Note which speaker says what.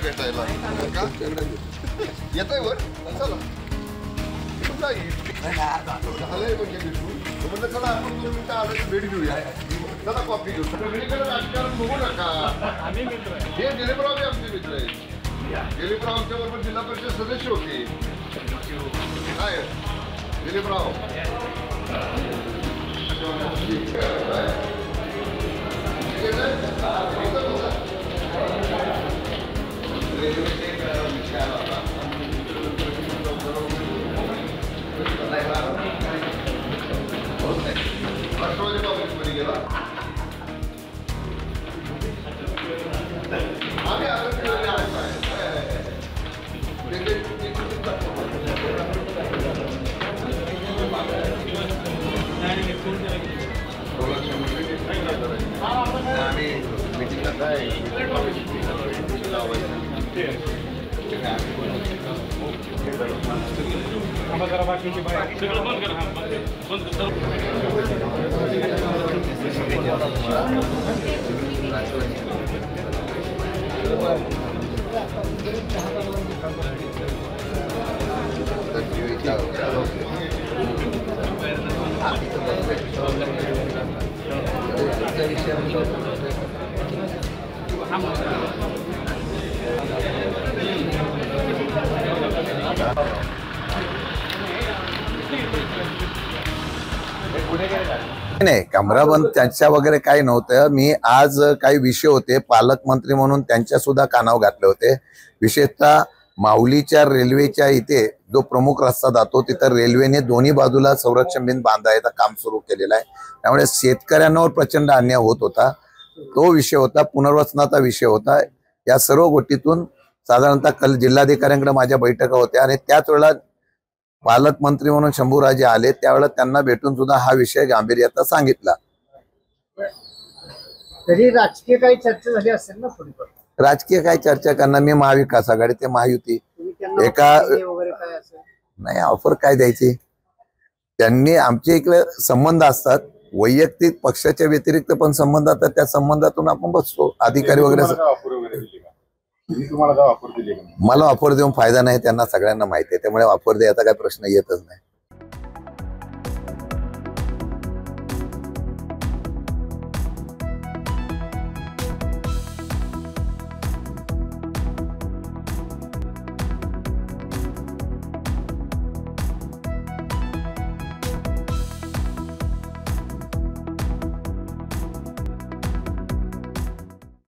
Speaker 1: भेटायला येतोय वर चला झालंय म्हणजे म्हटलं चला आपण 2 मिनिटं आलं की भेट घेऊया चला कॉफी घेऊ सगळीकडे राजकारण बघू नका हे दिलीपराव बी आमचे मित्र आहेत दिलीपराव आमच्या बरोबर जिल्हा परिषद सदस्य होते काय दिलीपराव
Speaker 2: नाही कमराबंद त्यांच्या वगैरे काही नव्हतं. मी आज काही विषय होते पालकमंत्री म्हणून त्यांच्या सुद्धा कानावर घातले होते. विशेषतः माऊलीच्या रेल्वेच्या इथे जो प्रमुख रस्ता जातो तिथं रेल्वेने दोन्ही बाजूला संरक्षण भिंत बांधायचं काम सुरू केलेलं आहे. त्यामुळे शेतकऱ्यांवर प्रचंड अन्याय होत होता. तो विषय होता, पुनर्वसनाचा विषय होता. या सर्व गोष्टीतून साधारणतः कल जिल्हाधिकाऱ्यांकडे माझ्या बैठका होत्या आणि त्याच वेळेला पालकमंत्री म्हणून शंभूराजे आले. त्यावेळेला त्यांना भेटून सुद्धा हा विषय गांभीर्याचा सांगितला.
Speaker 3: तरी राजकीय काही चर्चा झाली असेल ना थोडीफार?
Speaker 2: राजकीय काय चर्चा करणार, मी महाविकास आघाडी ते महायुती एका नाही ऑफर काय द्यायची. त्यांनी आमचे इकडे संबंध असतात वैयक्तिक पक्षाच्या व्यतिरिक्त पण संबंध असतात. त्या संबंधातून आपण बसतो. अधिकारी वगैरे मला ऑफर देऊन फायदा नाही, त्यांना सगळ्यांना माहिती आहे. त्यामुळे ऑफर द्यायचा काही प्रश्न येतच नाही.